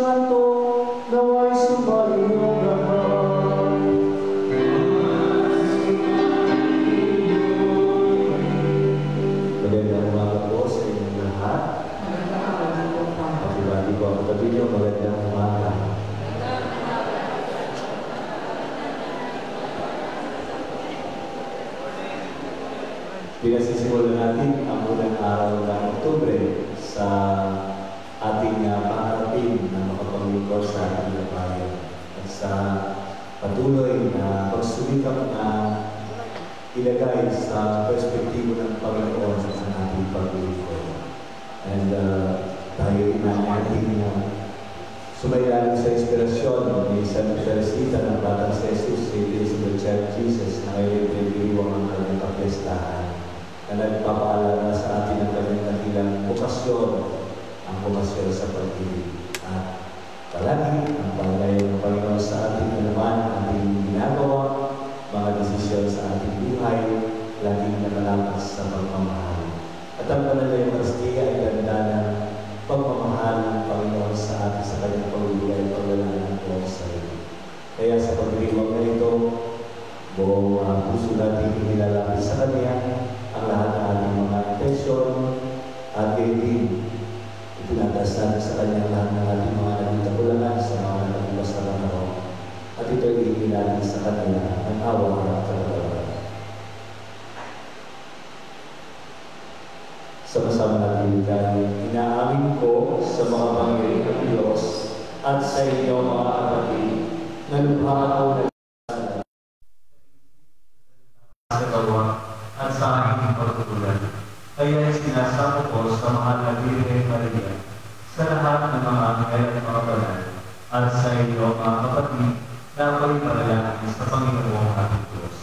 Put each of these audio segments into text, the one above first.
Santo, nawa'y sumaiyong lahat. Magandang umaga po sa inyong lahat. Pati-bati po ang tabi niyo, magandang umaga. Pinasisimulan natin ang unang araw ng Oktubre sa ating pangarapin na makapaglingkod sa ating bayan at sa patuloy na pagsumikap na ilagay sa perspektibo ng Panginoon sa ating paglingkod. And tayo rin natin sumayalan sa inspirasyon ni San Teresita ng Batang si Jesus, si Elizabeth Child Jesus, na ngayon pinagdiriwang ang kanyang kapistahan na nagpapaalala sa atin ang kanyang dakilang bukasyon, ang bukasyon sa pag-ibig. At palagi ang paglayo ng Panginoon sa ating naman, ating ginagawa, mga desisyon sa ating buhay, laging nakalakas sa pagmamahal. At ang Panalay Eucharistia ay ganda ng pagmamahal ng Panginoon sa atin sa kanyang pagbibigay at paglalaan ng buong sarili. Kaya sa pagdiriwang na ito, buong puso natin inilalapit sa Kanya ang lahat ng ating mga intensyon at din ipinatas natin sa Kanya lahat ng ating mga nagitabulangan sa mga nagibas na panahon. At ito ay iinalin sa Kanya ng awa at kalagalan. Sama-sama natin dahil inaamin ko sa mga pangyayari ng Diyos at sa inyo mga kapatid na lubha ako na sa gawa at sa aking pagtutulad. Kaya sinasako ko sa mahal na Birhen Maria sa lahat ng mga anghel at mga banal at sa inyo mga kapatid na ako'y panalangin sa Panginoong ating Diyos.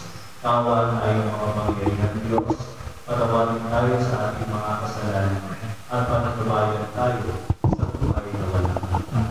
Tawad tayo mga pangyayari ng Diyos, patawarin tayo sa ating mga kasalanan at panatubayan tayo sa buhay na walang hanggan.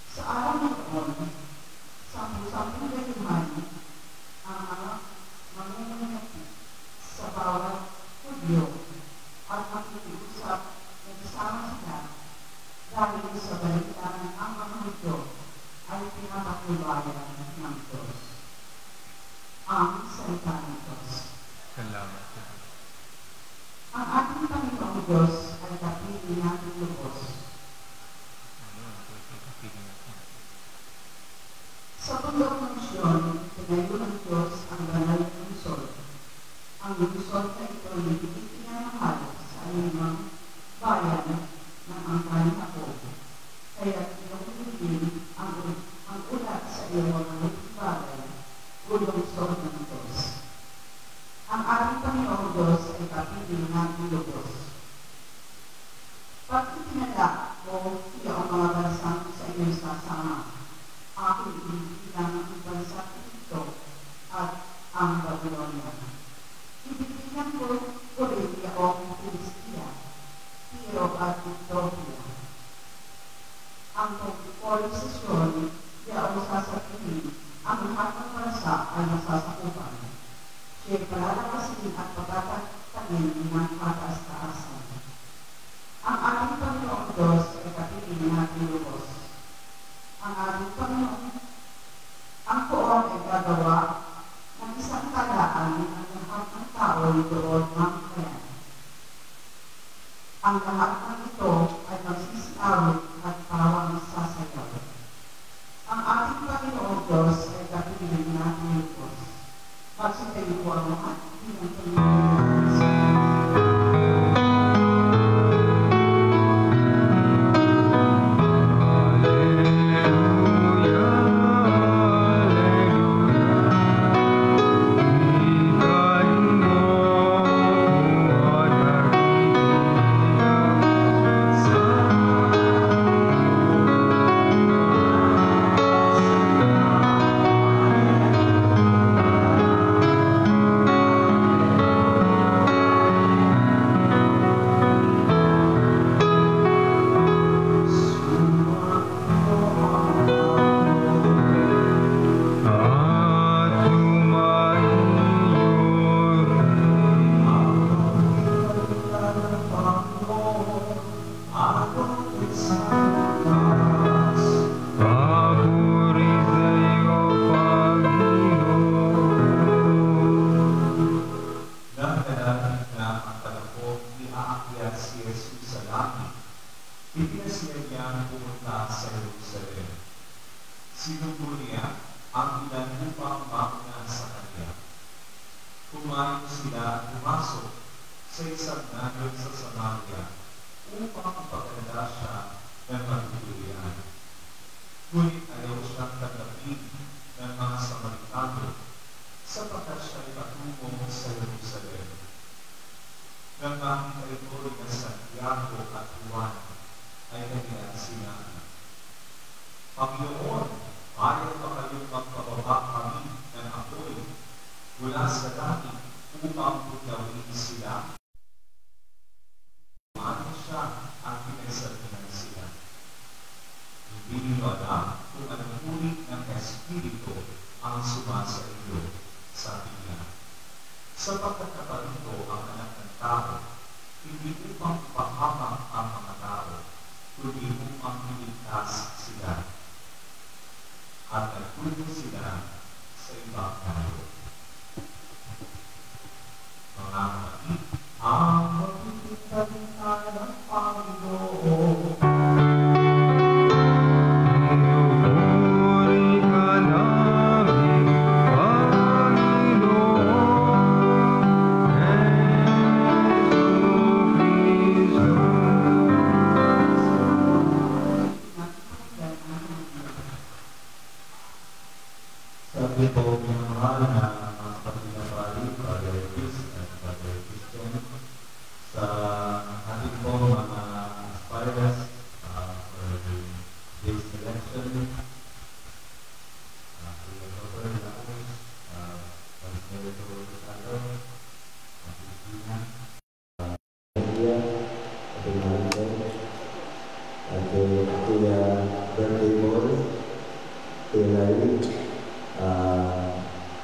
Sa araw ng Sampu-sampung kaibigan ang salita ng Diyos. Salamat po. Ang ating Panginoong Diyos ay kapili natin lubos. Sa bundok ng Siyon, tinayo ng Diyos ang banal na lungsod. Ang lungsod na ito ay hindi pinamahal sa anumang bayan ng angkan na po. Kaya pinagpilin ang ulat sa iyong mga bagay o lungsod ng Diyos. Ang ating Panginoong Diyos ay kapili natin lubos. Pag itinala o iyong mga bansang sa iyong sasama, aking ibibilang ang bansa ito at ang Babylonia. Ibibilang ko rin iyong Filistia, Tiro at Ethiopia. Ang pagpolisasyon iyong sasapihin, ang lahat ng bansa ay masasakupan. Siya'y palalakasin at pagkakatanin ng kataas-taasan. Ang ating Panginoong Diyos ay kapilin natin lubos. Ang ating Panginoon, ang poon ay gagawa ng isang talaan ng lahat ng tao doon mamamayan. Ang lahat ng ito ay magsisiawit at tawang sasayaw. Ang ating Panginoong Diyos ay kapilin natin lubos. Magsitayo po ang lahat ng Panginoon sa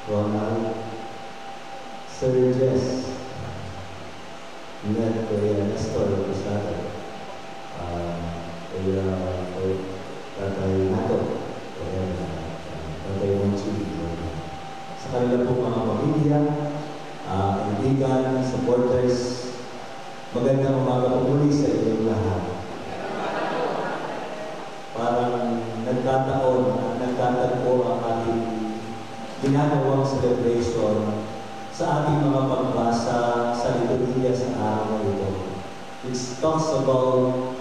Ronald, Sir Jess, Ned Kuya Nestor Rosado, Kuya Tatay Nato, Tatay Monchi, sa kanilang po mga pamilya, kaibigan, supporters. Magandang umaga po muli sa inyong lahat. Parang nagtatagpo ang ating ginagawang celebration sa ating mga pagbasa sa liturhiya sa araw na ito. It talks about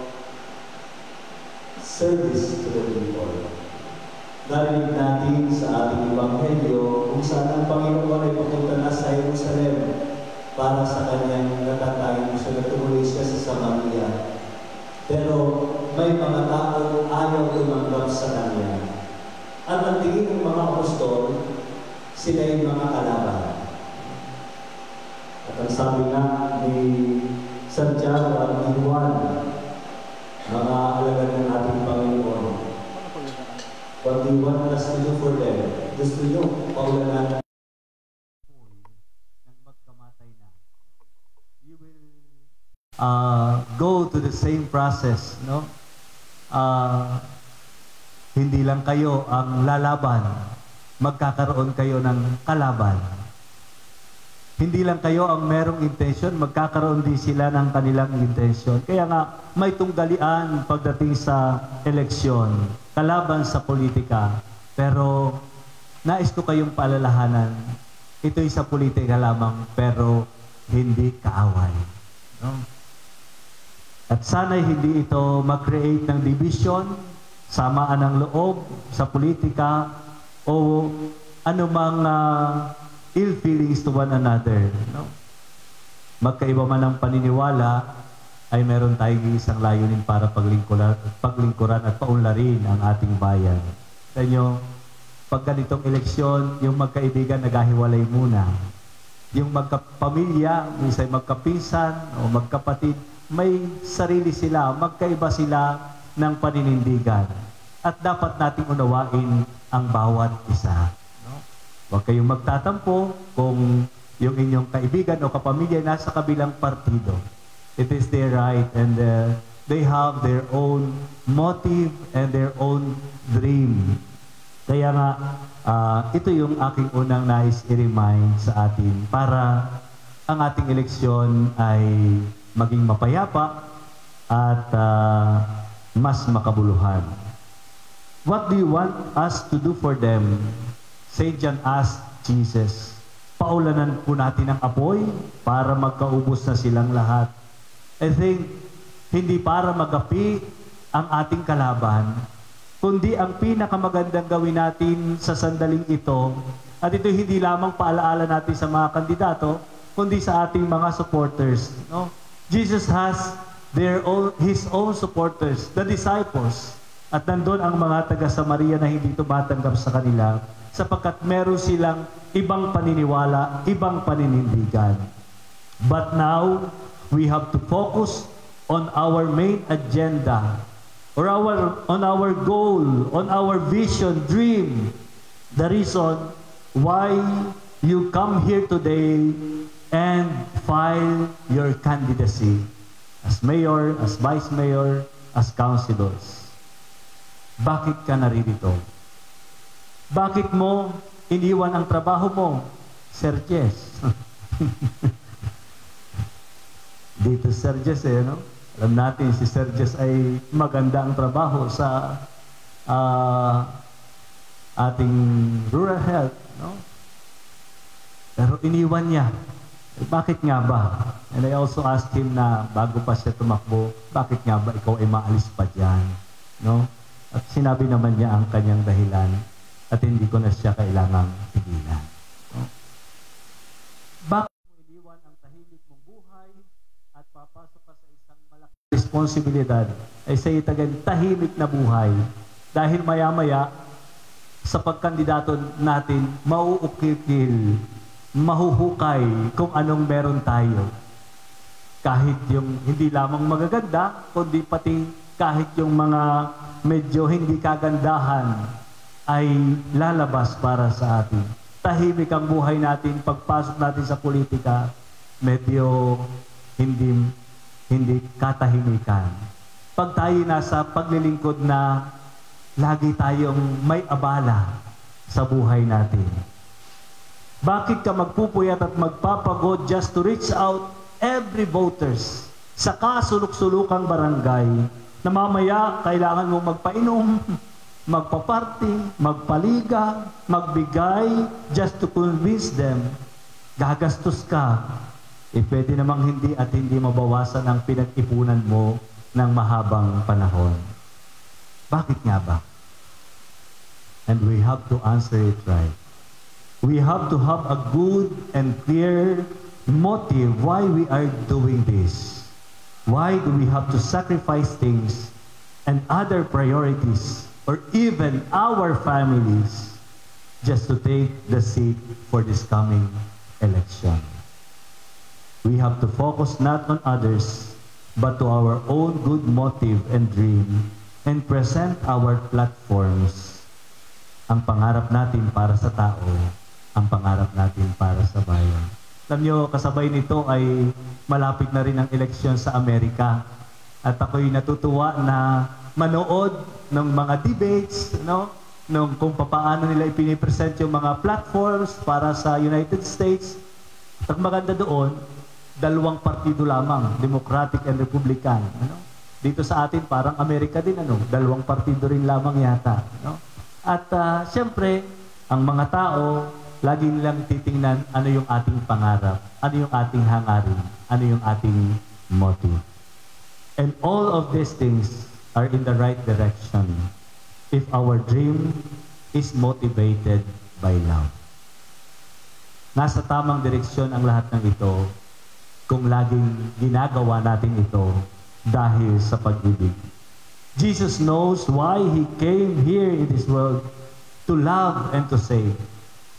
service to the people. Narinig natin sa ating Ebanghelyo kung saan ang Panginoon ay papunta na sa Jerusalem para sa kanyang natatayang siya na tumuloy siya sa Samaria. Pero may mga tao ayaw umanggap sa kanya. At ang tingin ng mga apostol, sila yung mga kalaban. At ang sabi nga ni Santiago at ni Juan, mga alagad ng ating Panginoon, what do you want us to do for them? Gusto nyo, paulanan ng magkamatay na. You will go to the same process, no? Hindi lang kayo ang lalaban, magkakaroon kayo ng kalaban. Hindi lang kayo ang merong intention, magkakaroon din sila ng kanilang intention. Kaya nga, may tunggalian pagdating sa eleksyon, kalaban sa politika. Pero, nais ko kayong paalalahanan, ito'y sa politika lamang, pero hindi kaaway. No? At sana'y hindi ito mag-create ng division, samaan ng loob sa politika, o anumang ill feelings to one another. No? Magkaiba man ang paniniwala, ay meron tayong isang layunin para paglingkuran at paunlarin ang ating bayan. Sa inyo, pag ganitong eleksyon, yung magkaibigan naghahiwalay muna. Yung magkapamilya, minsan magkapinsan o magkapatid, may sarili sila, magkaiba sila ng paninindigan. At dapat nating unawain ang bawat isa. No? Huwag kayong magtatampo kung yung inyong kaibigan o kapamilya nasa kabilang partido. It is their right and they have their own motive and their own dream. Kaya nga, ito yung aking unang nais i-remind sa atin para ang ating eleksyon ay maging mapayapa at mas makabuluhan. What do you want us to do for them? St. John asked Jesus, paulanan po natin ang apoy para magkaubos na silang lahat. I think, hindi para magapi ang ating kalaban, kundi ang pinakamagandang gawin natin sa sandaling ito, at ito hindi lamang paalaala natin sa mga kandidato, kundi sa ating mga supporters. No? Jesus has his own supporters, the disciples, at nandun ang mga taga-Samaria na hindi tumatanggap sa kanila, sapagkat meron silang ibang paniniwala, ibang paninindigan. But now, we have to focus on our main agenda, or on our goal, on our vision, dream, the reason why you come here today and file your candidacy as mayor, as vice mayor, as councilors. Bakit ka naririto? Bakit mo iniwan ang trabaho mo, Sir Jess? Dito Sir Jess no? Alam natin si Sir Jess ay maganda ang trabaho sa ating rural health, no? Pero iniwan niya. Bakit nga ba? And I also asked him na bago pa siya tumakbo, bakit nga ba ikaw ay maalis pa dyan? No? At sinabi naman niya ang kanyang dahilan at hindi ko na siya kailangang pigilan. No? Bakit mo iniwan ang tahimik mong buhay at papasok ka sa isang malaking responsibilidad? I say it again, tahimik na buhay. Dahil maya-maya, sa pagkandidato natin, mauukikil, mahuhukay kung anong meron tayo. Kahit yung hindi lamang magaganda, kundi pati kahit yung mga medyo hindi kagandahan ay lalabas para sa atin. Tahimik ang buhay natin, pagpasok natin sa politika, medyo hindi katahimikan. Pag tayo nasa paglilingkod na lagi tayong may abala sa buhay natin. Bakit ka magpupuyat at magpapagod just to reach out every voters sa kasulok-sulukang barangay na mamaya kailangan mong magpainom, magpaparty, magpaliga, magbigay just to convince them, gagastos ka. Pwede namang hindi at hindi mabawasan ang pinag-ipunan mo ng mahabang panahon. Bakit nga ba? And we have to answer it right. We have to have a good and clear motive why we are doing this. Why do we have to sacrifice things and other priorities or even our families just to take the seat for this coming election? We have to focus not on others but to our own good motive and dream and present our platforms. Ang pangarap natin para sa tao, ang pangarap natin para sa bayan. Alam nyo, kasabay nito ay malapit na rin ang eleksyon sa Amerika. At ako'y natutuwa na manood ng mga debates, kung paano nila ipinipresent yung mga platforms para sa United States. At maganda doon, dalawang partido lamang, Democratic and Republican. Dito sa atin, parang Amerika din, dalawang partido rin lamang yata. At siyempre, ang mga tao, lagi nilang titingnan ano yung ating pangarap, ano yung ating hangarin, ano yung ating motive. And all of these things are in the right direction if our dream is motivated by love. Nasa tamang direksyon ang lahat ng ito kung laging ginagawa natin ito dahil sa pag-ibig. Jesus knows why He came here in this world, to love and to save.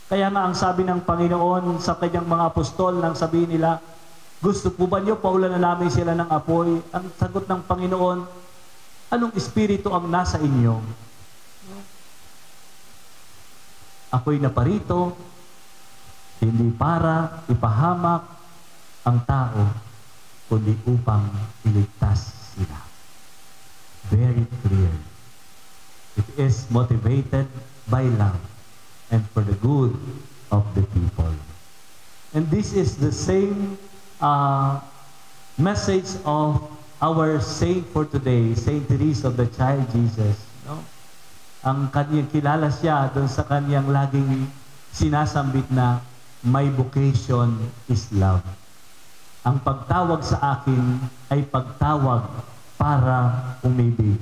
Kaya nga ang sabi ng Panginoon sa kanyang mga apostol nang sabihin nila, gusto po ba niyo paulan na namin sila ng apoy? Ang sagot ng Panginoon, anong espiritu ang nasa inyo? Ako'y naparito, hindi para ipahamak ang tao, kundi upang iligtas sila. Very clear. It is motivated by love and for the good of the people. And this is the same message of our saint for today, Saint Teresa of the Child Jesus. Ang kanyang kilala siya doon sa kanyang laging sinasambit na my vocation is love. Ang pagtawag sa akin ay pagtawag para umibig,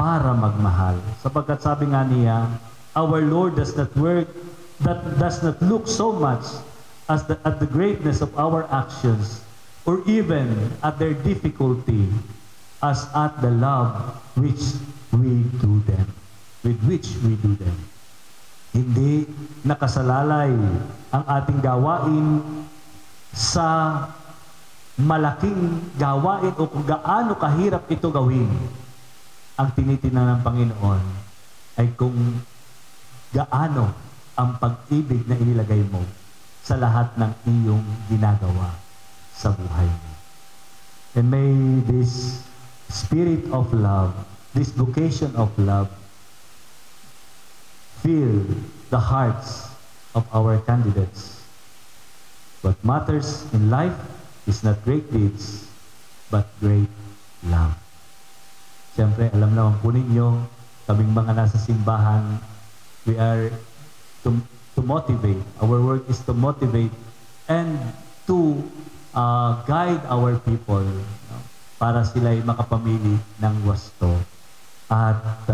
para magmahal. Sapagkat sabi nga niya, our Lord does not look so much at the greatness of our actions or even at their difficulty as at the love with which we do them. Hindi nakasalalay ang ating gawain sa malaking gawain o kung gaano kahirap ito gawin. Ang tinitingnan ng Panginoon ay kung gaano ang pag-ibig na inilagay mo sa lahat ng iyong ginagawa sa buhay mo. And may this spirit of love, this vocation of love, fill the hearts of our candidates. What matters in life is not great deeds, but great love. Siyempre, alam naman po ninyo, kaming mga nasa simbahan, we are to motivate. Our work is to motivate and to guide our people para sila'y makapamili ng wasto. At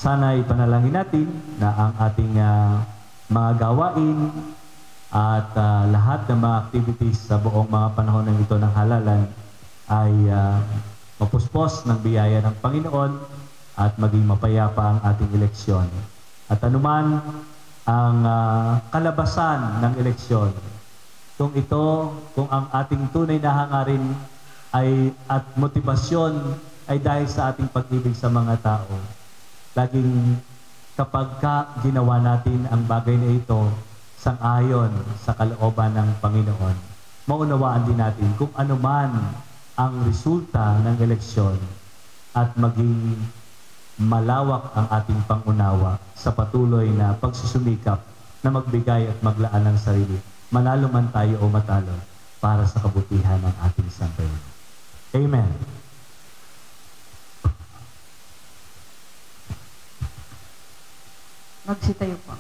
sana'y panalangin natin na ang ating mga gawain at lahat ng mga activities sa buong mga panahon ng ito ng halalan ay mapuspos ng biyaya ng Panginoon at maging mapayapa ang ating eleksyon. At anuman ang kalabasan ng eleksyon, kung ang ating tunay na hangarin at motibasyon ay dahil sa ating pag-ibig sa mga tao, laging kapag ginawa natin ang bagay na ito sang-ayon sa kalooban ng Panginoon, maunawaan din natin kung ano man ang resulta ng eleksyon at maging malawak ang ating pangunawa sa patuloy na pagsusumikap na magbigay at maglaan ng sarili, manalo man tayo o matalo, para sa kabutihan ng ating sambayanan. Amen. Magsitayo po.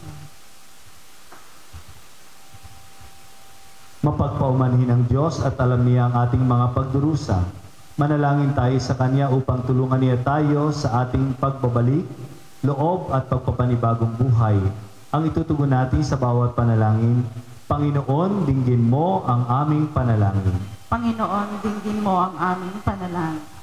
Mapagpaumanhin ang Diyos at alam niya ang ating mga pagdurusa. Manalangin tayo sa Kanya upang tulungan niya tayo sa ating pagbabalik, loob at pagpapanibagong buhay. Ang itutugon natin sa bawat panalangin, Panginoon, dinggin mo ang aming panalangin. Panginoon, dinggin mo ang aming panalangin.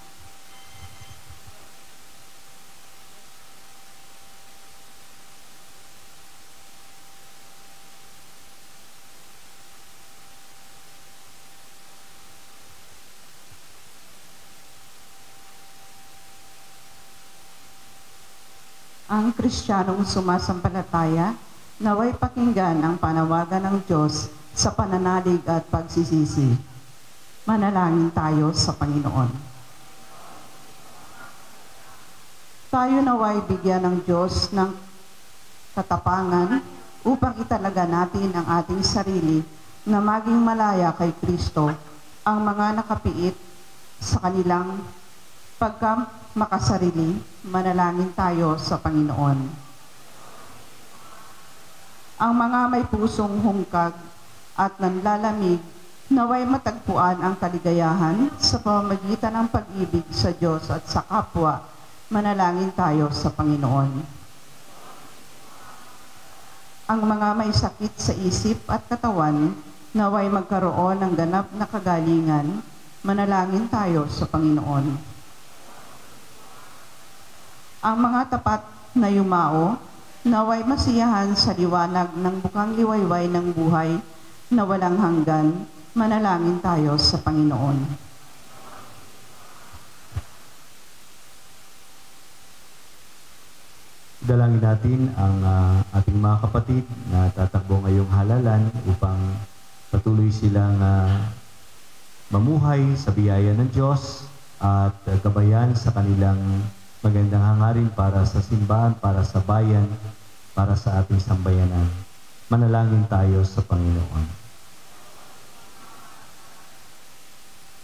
Ang Kristiyanong sumasampalataya, naway pakinggan ang panawagan ng Diyos sa pananalig at pagsisisi. Manalangin tayo sa Panginoon. Tayo naway bigyan ng Diyos ng katapangan upang italaga natin ang ating sarili na maging malaya kay Kristo, ang mga nakapiit sa kanilang makasarili. Manalangin tayo sa Panginoon. Ang mga may pusong hungkag at nanlalamig, naway matagpuan ang kaligayahan sa pamamagitan ng pag-ibig sa Diyos at sa kapwa. Manalangin tayo sa Panginoon. Ang mga may sakit sa isip at katawan, naway magkaroon ng ganap na kagalingan. Manalangin tayo sa Panginoon. Ang mga tapat na yumao, naway masiyahan sa liwanag ng bukang liwayway ng buhay na walang hanggan. Manalangin tayo sa Panginoon. Dalangin natin ang ating mga kapatid na tatakbo ngayong halalan upang patuloy silang mamuhay sa biyaya ng Diyos at gabayan sa kanilang magandang hangarin para sa simbahan, para sa bayan, para sa ating sambayanan. Manalangin tayo sa Panginoon.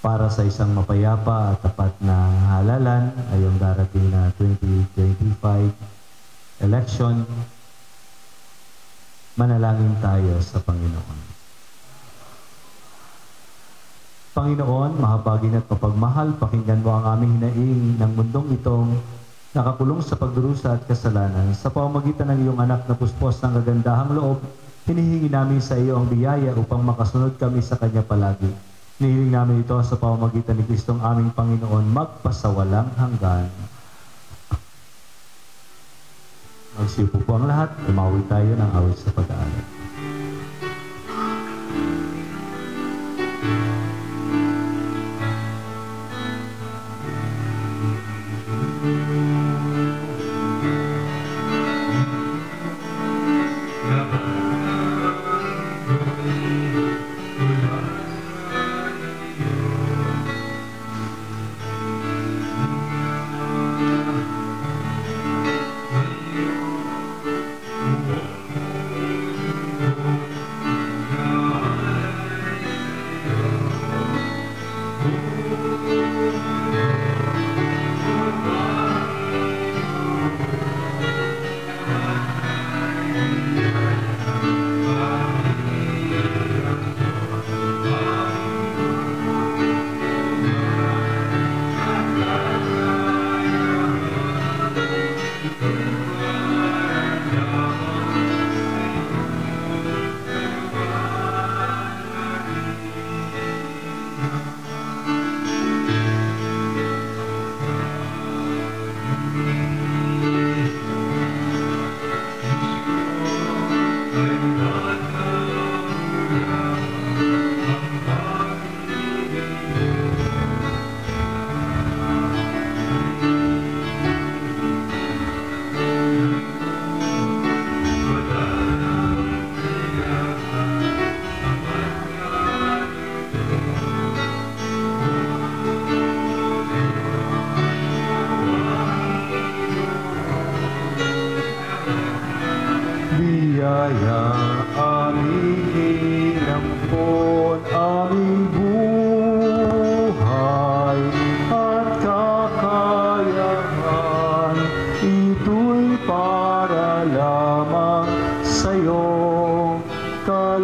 Para sa isang mapayapa at tapat na halalan ay yung darating na 2025 election, manalangin tayo sa Panginoon. Panginoon, mahabagin at mapagmahal, pakinggan mo ang aming hinaing ng mundong itong nakakulong sa pagdurusa at kasalanan. Sa pamamagitan ng iyong anak na puspos ng kagandahang loob, hinihingi namin sa iyo ang biyaya upang makasunod kami sa Kanya palagi. Hinihiling namin ito sa pamamagitan ni Kristong aming Panginoon, magpasawalang hanggan. Magsiupo po ang lahat, umawi tayo ng awit sa pag-aaral.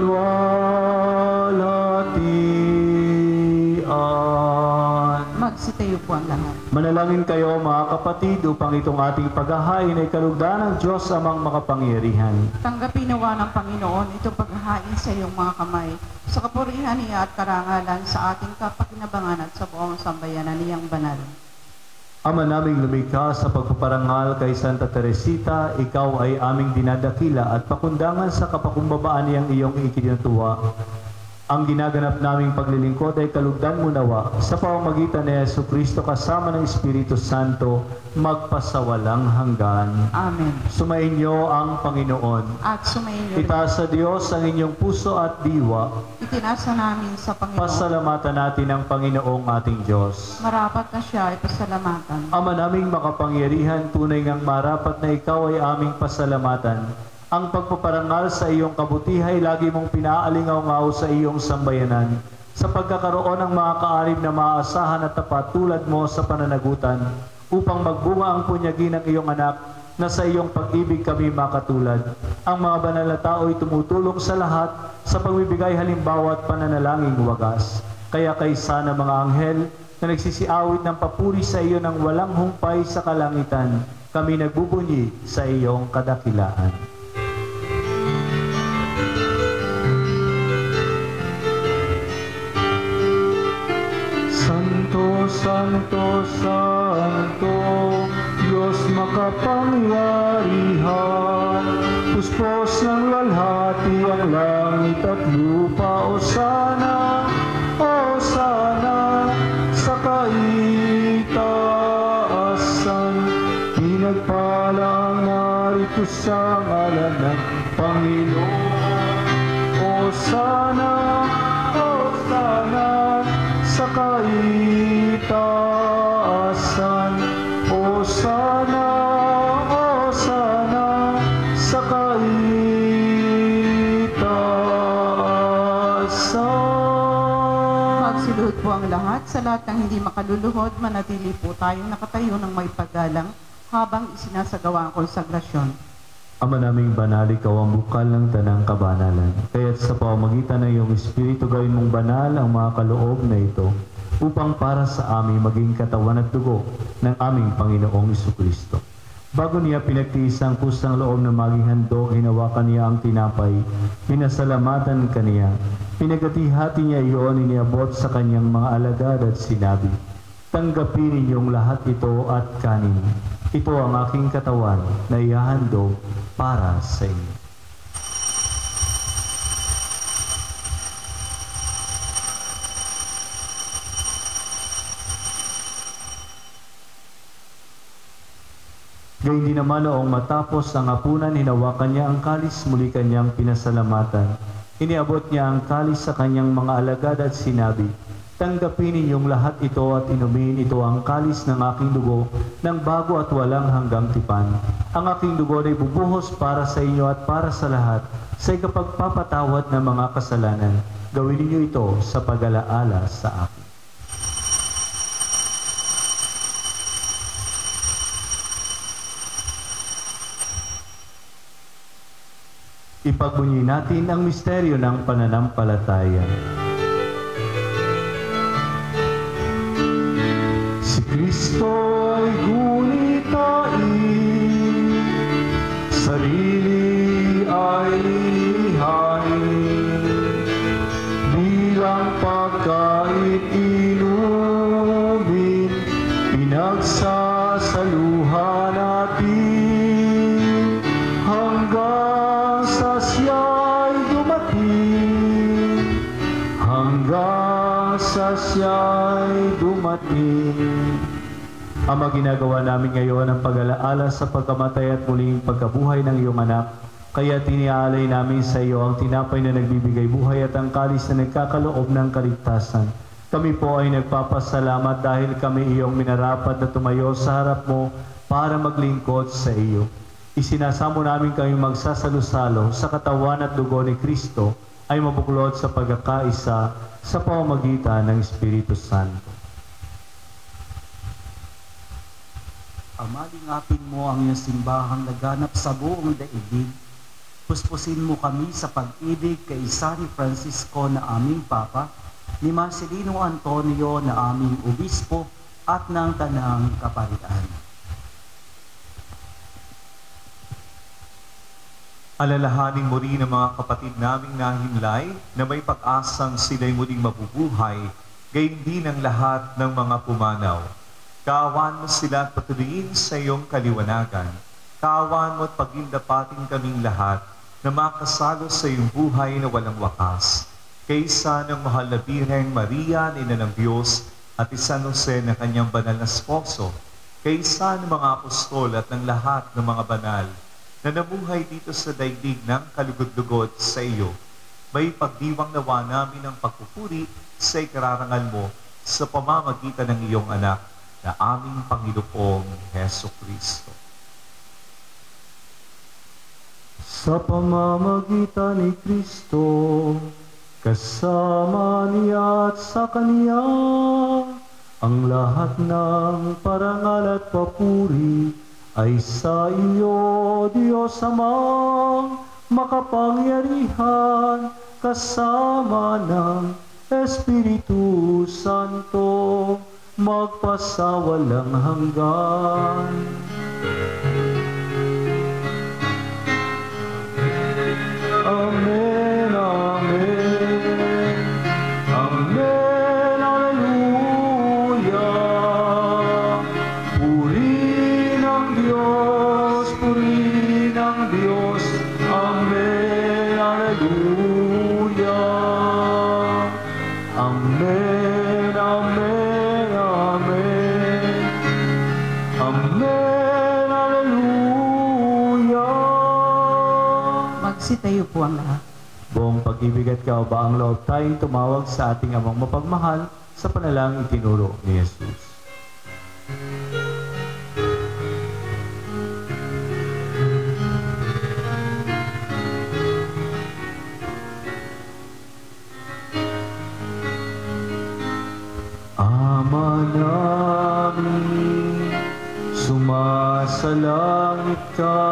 kalwalhatian. Magsitayo po ang lahat. Manalangin kayo mga kapatid upang itong ating paghahain ay kalugdan ng Diyos amang makapangyarihan. Tanggapin nawa ng Panginoon itong paghahain sa iyong mga kamay, sa kapurihan niya at karangalan sa ating kapakinabangan at sa buong sambayanan niyang banal. Ama naming lumikha, sa pagpaparangal kay Santa Teresita, ikaw ay aming dinadakila at pakundangan sa kapakumbabaan niyang iyong ikinatuwa. Ang ginaganap naming paglilingkod ay kalugdan mo nawa sa pamamagitan ni Jesucristo kasama ng Espiritu Santo magpasawalang hanggan. Amen. Sumainyo ang Panginoon. At sumainyo rin. Itaas sa Diyos ang inyong puso at diwa. Itinasa namin sa Panginoon. Pasalamatan natin ang Panginoong ating Diyos. Marapat na siya ay pasalamatan. Ama naming makapangyarihan, tunay ngang marapat na ikaw ay aming pasalamatan. Ang pagpaparangal sa iyong kabutihay, lagi mong pinaalingaw-ngaw sa iyong sambayanan. Sa pagkakaroon ng mga kaalib na maaasahan at tapat tulad mo sa pananagutan, upang magbunga ang punyagi ng iyong anak, na sa iyong pag-ibig kami makatulad. Ang mga banal na tao ay tumutulong sa lahat sa pagbibigay halimbawa at pananalangin wagas. Kaya kaysa ng mga anghel na nagsisiawit ng papuri sa iyo ng walang humpay sa kalangitan, kami nagbubunyi sa iyong kadakilaan. Santo, Santo, Santo, Diyos makapangyarihan, puspos ng lalhati ang langit at lupa. Osana, Osana, sa kaitaasan, pinagpala ang narito sa ngalan ng Panginoon. Osana, Osana, sa kaitaasan, Osana, Osana, sa kaitaasan. Magsiluhod po ang lahat. Sa lahat ng hindi makaluluhod, manatili po tayong nakatayo ng may paggalang habang isinasagawa ang konsagrasyon. Ama naming banal, ikaw ang bukal ng tanang kabanalan. Kaya't sa pamamagitan ng iyong Espiritu, gawin mong banal ang mga kaloob na ito, upang para sa amin maging katawan at dugo ng aming Panginoong Jesucristo. Bago niya pinagtiis ang kusang loob na maging handog, hinawakan niya ang tinapay, pinasalamatan kaniya, pinagati-hati niya iyon, iniabot sa kanyang mga alagad at sinabi, "Tanggapin ninyong lahat ito at kanin. Ito ang aking katawan na ihahandog para sa inyo." Gayun din naman noong matapos ang hapunan, hinawakan niya ang kalis, muli kanyang pinasalamatan. Iniabot niya ang kalis sa kanyang mga alagad at sinabi, "Tanggapin ninyong lahat ito at inumin, ito ang kalis ng aking dugo, ng bago at walang hanggang tipan. Ang aking dugo ay bubuhos para sa inyo at para sa lahat, sa ikapagpapatawad ng mga kasalanan. Gawin ninyo ito sa pag-alaala sa akin." Ipagbunyi natin ang misteryo ng pananampalataya. Si Kristo ay gunitain, sarili ay ihain, bilang pagkain inumin, pinagsasaluhan natin, hanggang sa siya'y dumating, hanggang sa siya'y dumating. Ama, ginagawa namin ngayon ang pag-alaala sa pagkamatay at muling pagkabuhay ng iyong anak. Kaya tiniaalay namin sa iyo ang tinapay na nagbibigay buhay at ang kalis na nagkakaloob ng kaligtasan. Kami po ay nagpapasalamat dahil kami iyong minarapat na tumayo sa harap mo para maglingkod sa iyo. Isinasamo namin kami magsasalo-salo sa katawan at dugo ni Kristo ay mabuklod sa pagkakaisa sa pamamagitan ng Espiritu Santo. Ama, lingapin mo ang iyong simbahang laganap sa buong daigdig. Puspusin mo kami sa pag-ibig kay San Francisco na aming Papa, ni Marcelino Antonio na aming Obispo at ng Tanang Kaparian. Alalahanin mo rin ang mga kapatid naming nahimlay na may pag-asang sila'y muling mabubuhay, gayon din ang lahat ng mga pumanaw. Kaawaan mo sila at patuloyin sa iyong kaliwanagan. Kaawaan mo at pagindapatin kaming lahat na makasalo sa iyong buhay na walang wakas. Kaysa ng mahal na Birheng Maria, Ina ng Diyos, at San Jose na kanyang banal na esposo, kaysa ng mga apostol at ng lahat ng mga banal na nabuhay dito sa daigdig ng kalugod-lugod sa iyo, may pagdiwang nawa namin ng pagpupuri sa ikararangal mo sa pamamagitan ng iyong anak na aming Panginoong Heso Kristo. Sa pamamagitan ni Kristo, kasama niya at sa Kaniya, ang lahat ng parangal at papuri ay sa iyo, Diyos Amang makapangyarihan, kasama ng Espiritu Santo, magpasawalang hanggan. Amen, amen, amen, hallelujah. Puri ng Diyos, amen, hallelujah. Amen, amen, amen, amen, hallelujah. Magsitayo po ang lahat. Buong pag-ibig at kaabang loob tayong tumawag sa ating Amang mapagmahal sa panalangin itinuro ni Jesus. Ama namin, sumasalangit ka,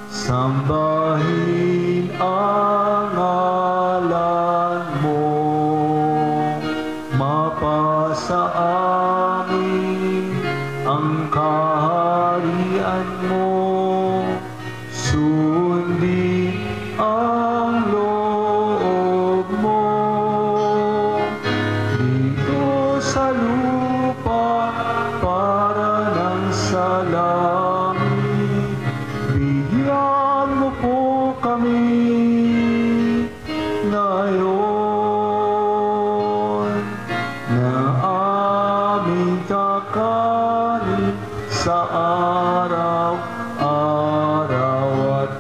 sambahin ang ngalan mo, mapasa amin ang kaharian mo, sundin ang loob mo, dito sa lupa para ng sa langit. Bigyan mo po kami ngayon na aming kakanin sa araw-araw at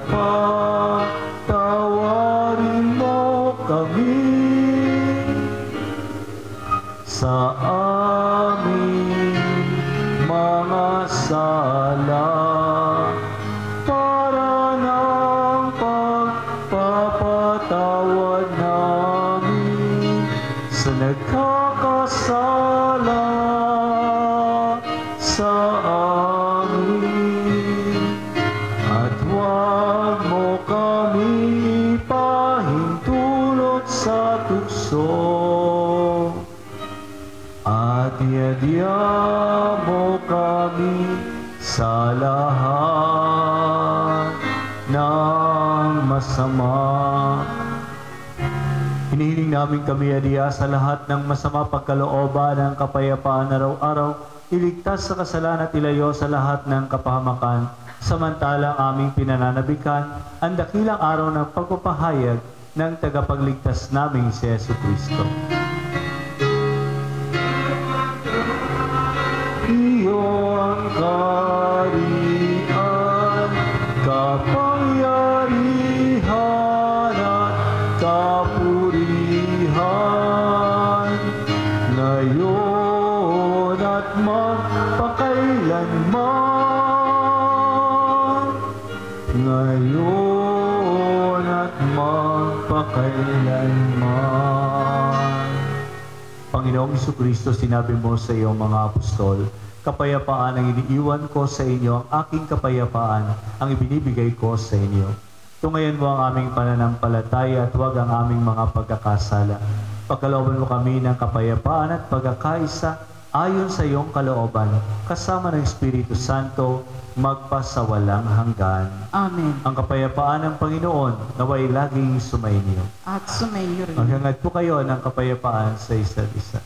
patawarin mo kami sa aming mga sala, para ng pagpapatawad namin sa nagkakasala sa amin. At huwag mo kami ipahintulot sa tukso, at iadya mo kami sa lahat ng masama. Hinihiling namin kami adiya sa lahat ng masama pagkalooban ng kapayapaan araw-araw, iligtas sa kasalanan at ilayo sa lahat ng kapahamakan, samantalang aming pinananabikan ang dakilang araw ng pagpapahayag ng tagapagligtas naming si Yesu Kristo. Iyo ang kaharian, kapangyarihan at kapurihan, ngayon at magpakailanman, ngayon at magpakailanman. Panginoong Jesucristo, sinabi mo sa iyong mga apostol, kapayapaan ang iniiwan ko sa inyo, ang aking kapayapaan ang ibinibigay ko sa inyo. Tungayan mo ang aming pananampalataya at huwag ang aming mga pagkakasala. Pagkalooban mo kami ng kapayapaan at pagkakaisa ayon sa iyong kalooban, kasama ng Espiritu Santo, magpasawalang hanggan. Amen. Ang kapayapaan ng Panginoon naway laging sumainyo. At sumayo rin. Maghangad po kayo ng kapayapaan sa isa't isa.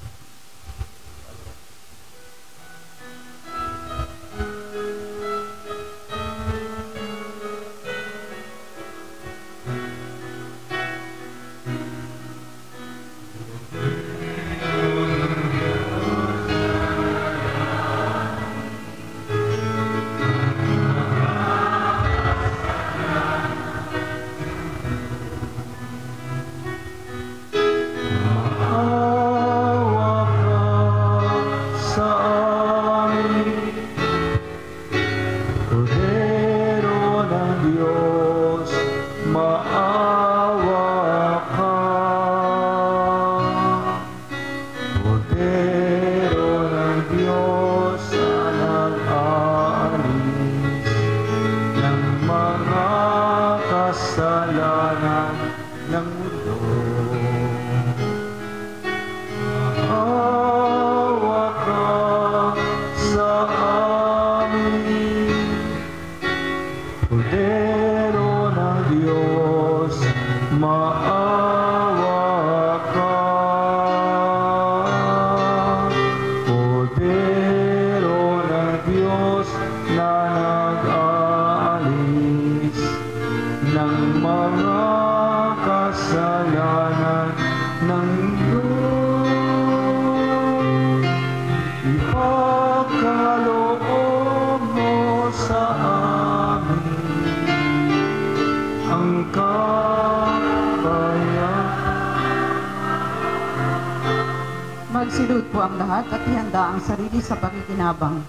Magsilud po ang lahat at ihanda ang sarili sa pakikinabang.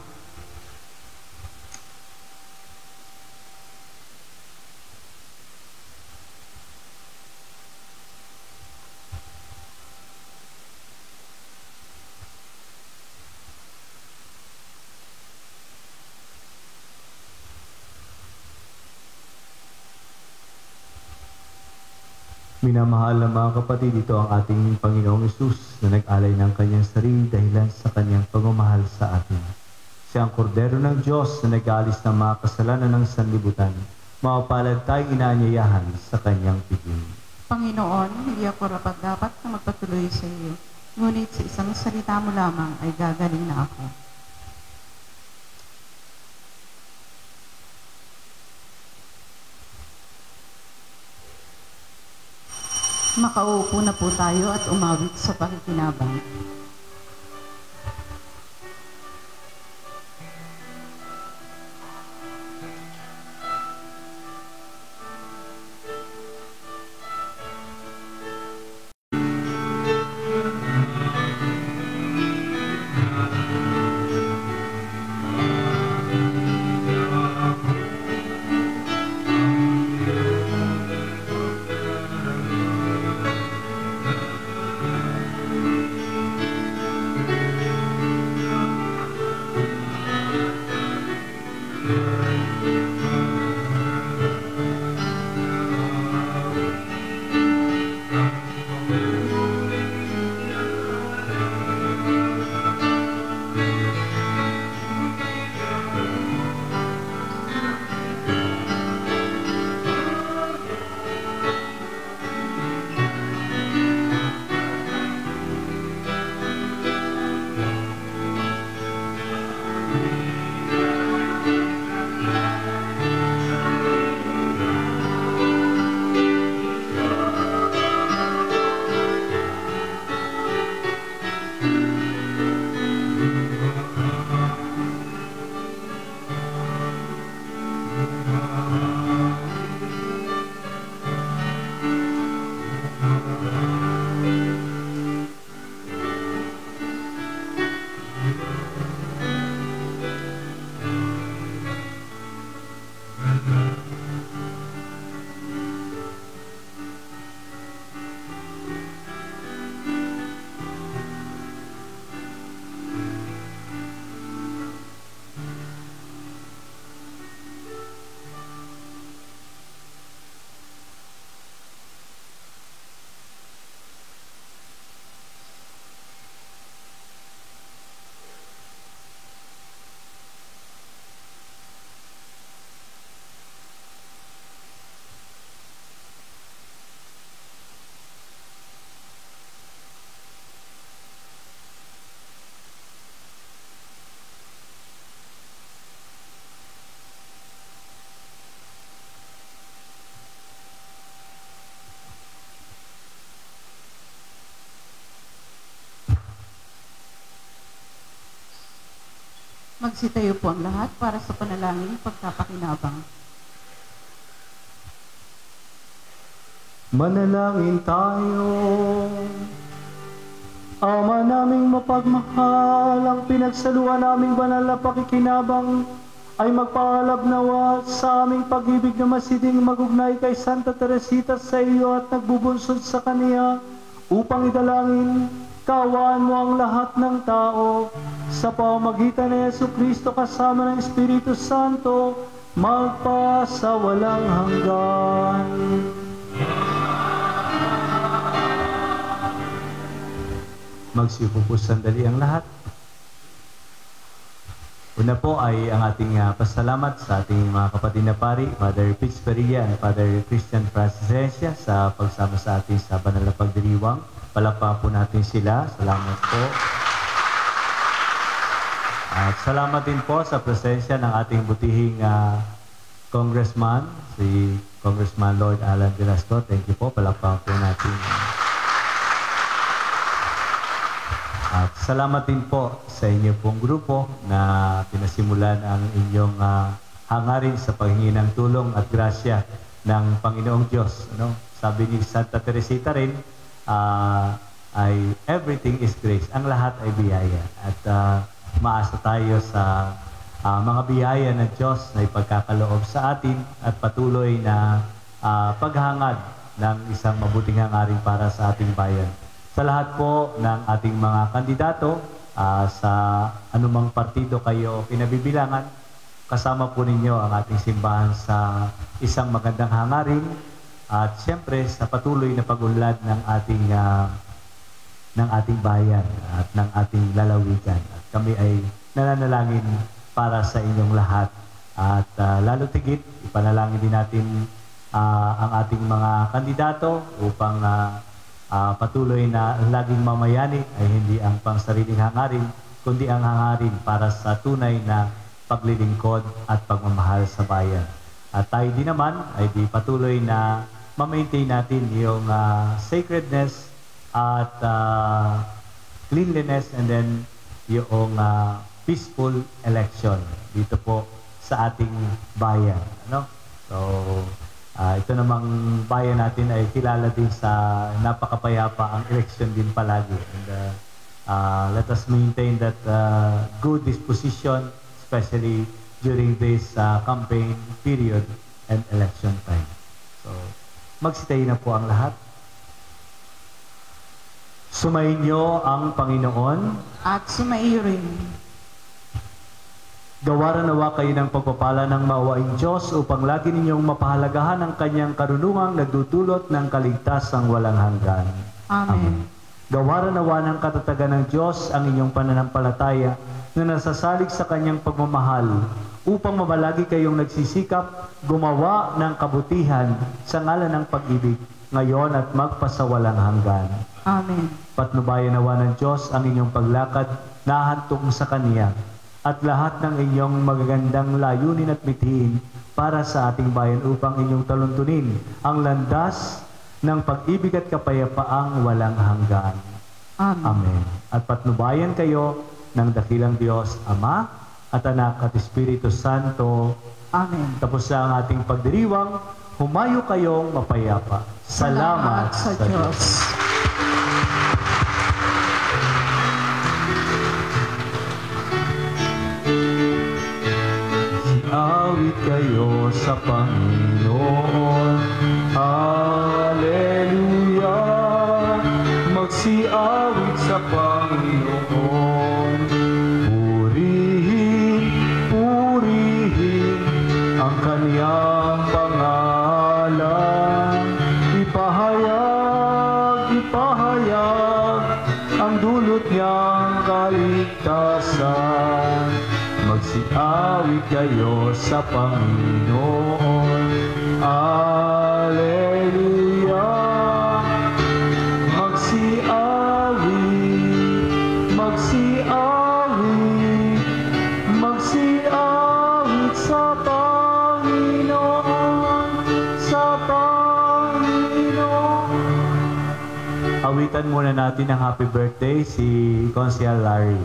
Minamahal na mga kapatid, ito ang ating Panginoong Hesus na nag-alay ng kanyang sarili dahilan sa kanyang pagmamahal sa atin. Siya ang kordero ng Diyos na nag-aalis ng mga kasalanan ng sanlibutan. Mapapalad tayong inaanyayahan sa kanyang piging. Panginoon, hindi ako rapat-dapat na magpatuloy sa iyo. Ngunit sa isang salita mo lamang ay gagaling na ako. Makaupo na po tayo at umawit sa pakikinabang. Magsitayo po ang lahat para sa panalangin pagpapakinabang. Manalangin tayo. Ama naming mapagmahal, ang pinagsaluhan naming banal na pakikinabang ay magpaalab nawa sa aming pag-ibig na masiding magugnay kay Santa Teresita sa iyo at nagbubunsod sa kaniya upang idalangin kaawaan mo ang lahat ng tao sa pamamagitan ni Jesucristo kasama ng Espiritu Santo magpa sa walang hanggan. Magsiupo po sandali ang lahat. Una po ay ang ating pasalamat sa ating mga kapatid na pari, Father Pitz Peria and Father Christian Francis Herencia sa pagsama sa atin sa banal na pagdiriwang. Palakpakan po natin sila. Salamat po. At salamat din po sa presensya ng ating butihing Congressman, si Congressman Lord Alan Velasco. Thank you po. Palakpakan po natin. At salamat din po sa inyo pong grupo na pinasimulan ang inyong hangarin sa paghingi ng tulong at grasya ng Panginoong Diyos. Ano? Sabi ni Santa Teresita rin, ay everything is grace. Ang lahat ay biyaya. At maasa tayo sa mga biyaya ng Diyos na ipagkakaloob sa atin at patuloy na paghangad ng isang mabuting hangarin para sa ating bayan. Sa lahat po ng ating mga kandidato, sa anumang partido kayo pinabibilangan, kasama po ninyo ang ating simbahan sa isang magandang hangarin at siyempre sa patuloy na pag-unlad ng ating bayan at ng ating lalawigan. At kami ay nananalangin para sa inyong lahat at lalo tigit, ipanalangin din natin ang ating mga kandidato upang patuloy na laging mamayani ay hindi ang pangsariling hangarin, kundi ang hangarin para sa tunay na paglilingkod at pagmamahal sa bayan. At tayo din naman ay di patuloy na ma-maintain natin yung sacredness at cleanliness and then yung peaceful election dito po sa ating bayan. Ano? So, ito namang bayan natin ay kilala din sa napakapayapa ang election din palagi. And let us maintain that good disposition, especially during this campaign period and election time. So, magsitayo na po ang lahat. Sumainyo ang Panginoon At sumaiyo rin. Gawaran nawa kayo ng pagpapala ng maawaing Diyos upang lagi ninyong mapahalagahan ang kanyang karunungang nagdudulot ng kaligtasang walang hanggan. Amen. Gawaran nawa ng katatagan ng Diyos ang inyong pananampalataya na nasasalig sa kanyang pagmamahal upang mabalagi kayong nagsisikap gumawa ng kabutihan sa ngalan ng pag-ibig ngayon at magpasawalang hanggan. Amen. Patnubayan nawa ng Diyos ang inyong paglakad na hantong sa Kaniya at lahat ng inyong magagandang layunin at mithiin para sa ating bayan upang inyong taluntunin ang landas ng pag-ibig at kapayapaang walang hanggan. Amen. Amen. At patnubayan kayo ng dakilang Diyos, Ama at Anak at Espiritu Santo. Amen. Tapos na ang ating pagdiriwang, humayo kayong mapayapa. Salamat sa Diyos. Awit kayo sa Panginoon. Hallelujah. Magsiawit sa Panginoon. Purihin, purihin ang Kaniyang pangalan. Ipahayag, ipahayag ang dulot niyang kaligtasan. Magsiawit kayo sa Panginoon. Alleluia. Magsiawit, magsiawit, magsiawit sa Panginoon, sa Panginoon. Awitan muna natin ang happy birthday si Consial Larry.